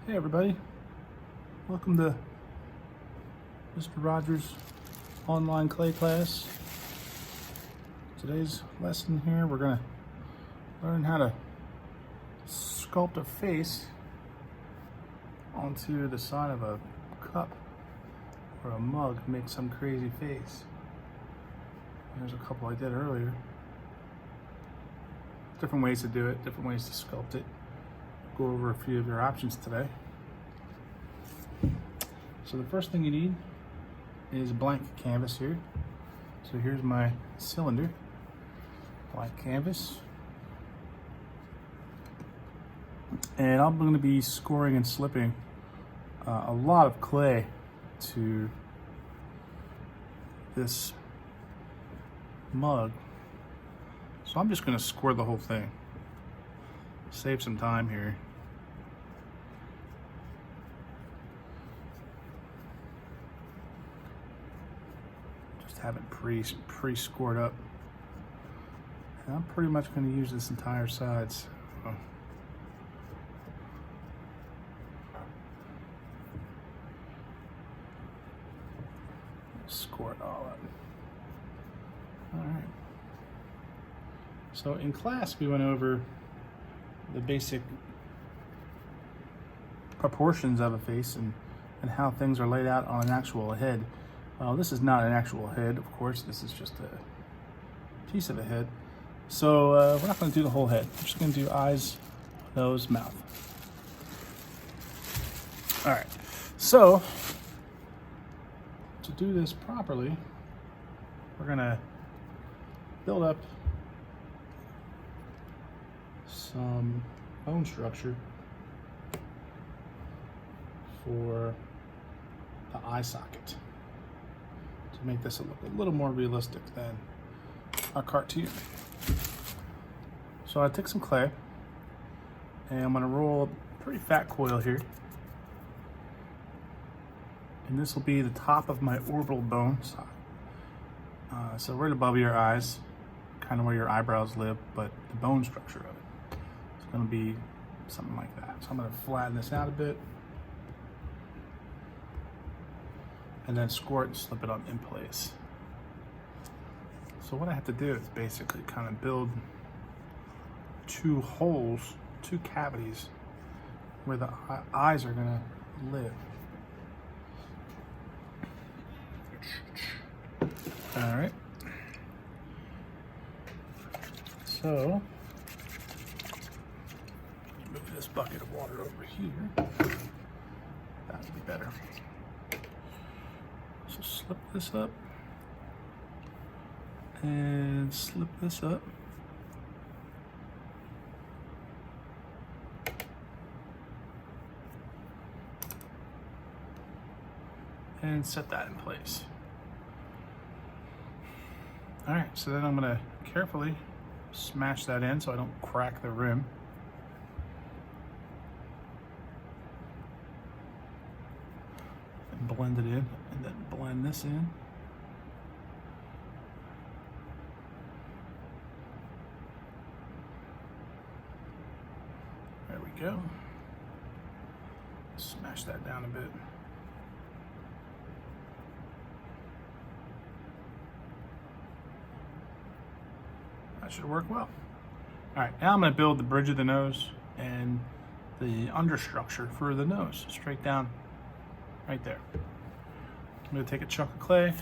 Hey everybody, welcome to Mr. Rogers online clay class. Today's lesson here, we're going to learn how to sculpt a face onto the side of a cup or a mug, make some crazy face. There's a couple I did earlier. Different ways to do it, different ways to sculpt it. Go over a few of your options today. So the first thing you need is a blank canvas here. So here's my cylinder, blank canvas. And I'm going to be scoring and slipping a lot of clay to this mug. So I'm just going to score the whole thing. Save some time here. Just have it pre-scored up. And I'm pretty much going to use this entire side. So score it all up. All right. So in class we went over the basic proportions of a face and how things are laid out on an actual head. This is not an actual head, of course. This is just a piece of a head. So we're not going to do the whole head. We're just going to do eyes, nose, mouth. All right. So to do this properly, we're going to build up some bone structure for the eye socket to make this look a little more realistic than a cartoon. So I took some clay and I'm going to roll a pretty fat coil here, and this will be the top of my orbital bone socket. So right above your eyes, kind of where your eyebrows live, but the bone structure of it. Going to be something like that. So I'm going to flatten this out a bit and then score it and slip it on in place. So what I have to do is basically kind of build two holes, two cavities where the eyes are going to live. All right. So move this bucket of water over here. That would be better. So slip this up and slip this up. And set that in place. All right, so then I'm gonna carefully smash that in so I don't crack the rim. Blend it in, and then blend this in. There we go. Smash that down a bit. That should work well. All right, now I'm going to build the bridge of the nose and the understructure for the nose, straight down right there. I'm going to take a chunk of clay,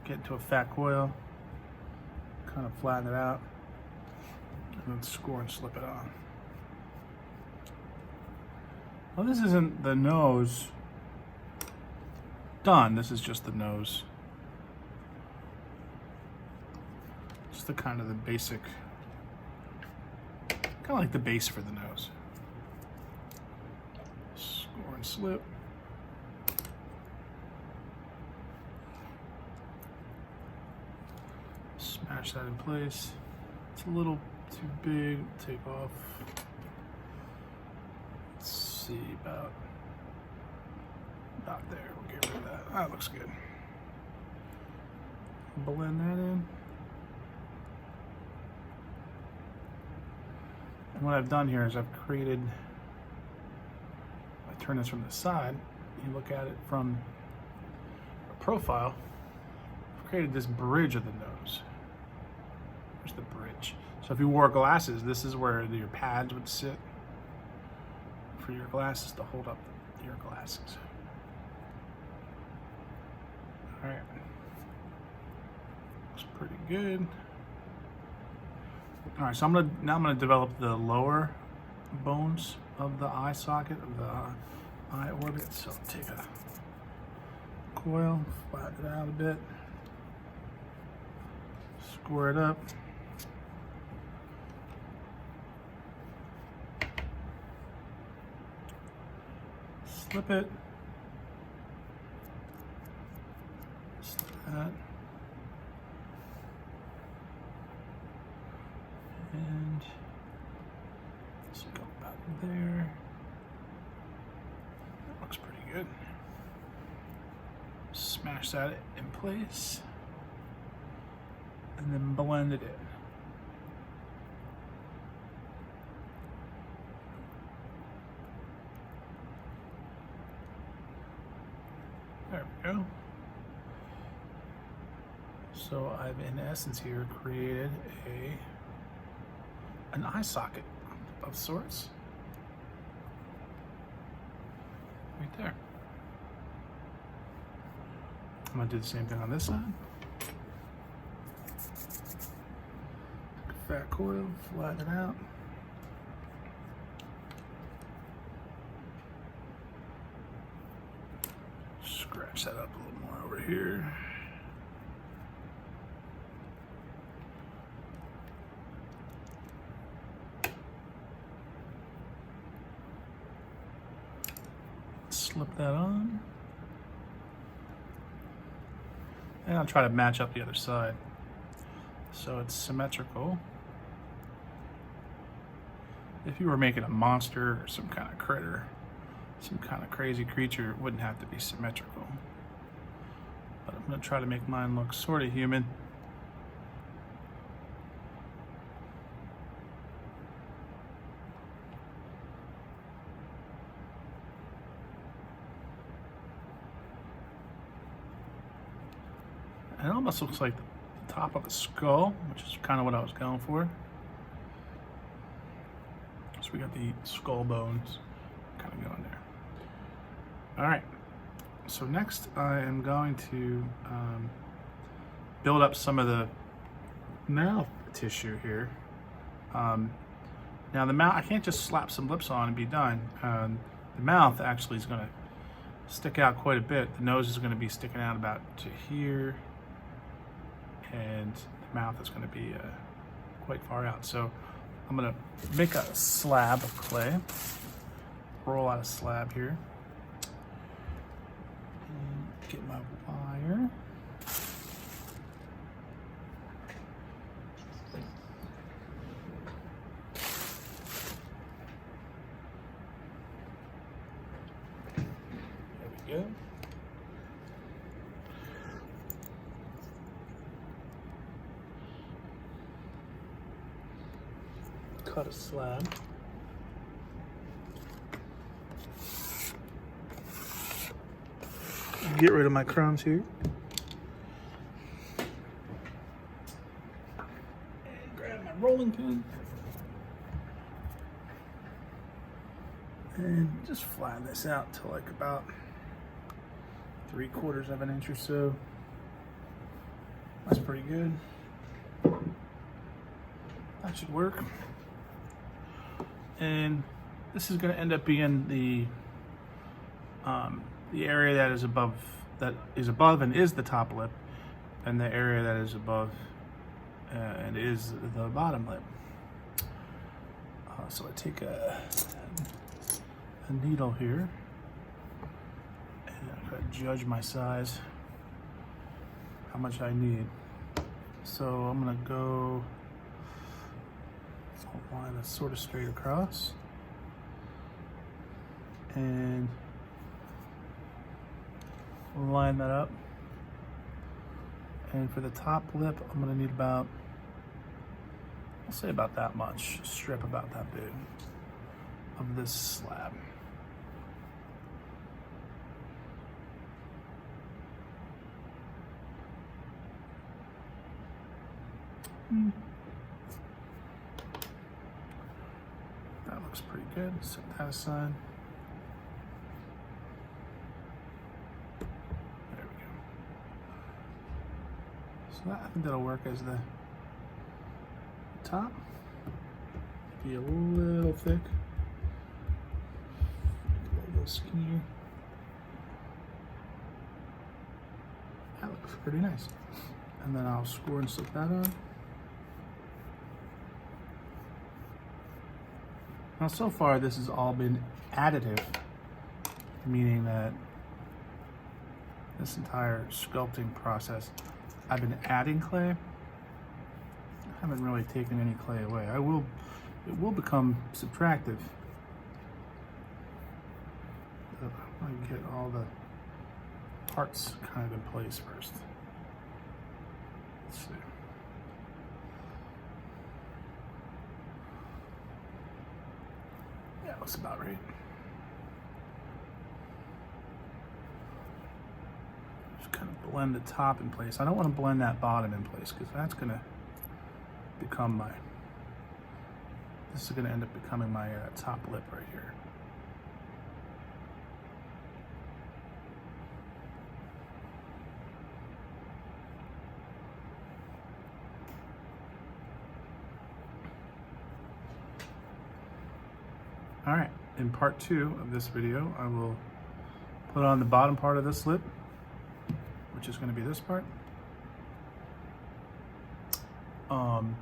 get into a fat coil, kind of flatten it out, and then score and slip it on. Well, this isn't the nose done, this is just the nose. Just the kind of the basic, kind of like the base for the nose. Score and slip. Smash that in place. It's a little too big. Take off. Let's see, about there. We'll get rid of that. That looks good. Blend that in. And what I've done here is I've created turn this from the side, you look at it from a profile, I've created this bridge of the nose. There's the bridge. So if you wore glasses, this is where your pads would sit for your glasses to hold up your glasses. All right, looks pretty good. All right, so I'm gonna develop the lower bones of the eye socket, of the eye orbit. So take a coil, flatten it out a bit, square it up. Slip it. Slip that. And just go about there. That looks pretty good. Smash that in place. And then blend it in. There we go. So I've, in essence here, created an eye socket of sorts. Right there. I'm gonna do the same thing on this side. Take a fat coil, flatten it out. Scratch that up a little more over here. Slip that on. And I'll try to match up the other side so it's symmetrical. If you were making a monster or some kind of critter, some kind of crazy creature, it wouldn't have to be symmetrical. But I'm going to try to make mine look sort of human. It almost looks like the top of a skull, which is kind of what I was going for. So we got the skull bones kind of going there. All right, so next I am going to build up some of the mouth tissue here. Now the mouth, I can't just slap some lips on and be done. The mouth actually is going to stick out quite a bit. The nose is going to be sticking out about to here, and the mouth is going to be quite far out. So I'm going to make a slab of clay, roll out a slab here, and get my wire. There we go. Cut a slab. Get rid of my crumbs here. And grab my rolling pin. And just flatten this out to like about 3/4 of an inch or so. That's pretty good. That should work. And this is going to end up being the area that is above and is the top lip, and the area that is above and is the bottom lip. So I take a needle here and I gotta judge my size, how much I need. So I'm gonna go a line that's sort of straight across, and line that up. And for the top lip, I'm gonna need about, I'll say about that much, a strip about that big of this slab. That looks pretty good. Set that aside. There we go. So I think that'll work as the top. Be a little thick. A little skinnier. That looks pretty nice. And then I'll score and slip that on. Now so far this has all been additive, meaning that this entire sculpting process I've been adding clay. I haven't really taken any clay away. It will become subtractive. But I want to get all the parts kind of in place first. Let's see. Yeah, looks about right. Just kind of blend the top in place. I don't want to blend that bottom in place because that's going to become my, this is going to end up becoming my top lip right here. All right, in part 2 of this video, I will put on the bottom part of this lip, which is going to be this part. You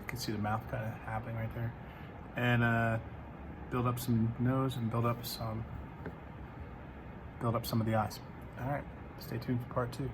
can see the mouth kind of happening right there, and build up some nose and build up some of the eyes. All right, stay tuned for part 2.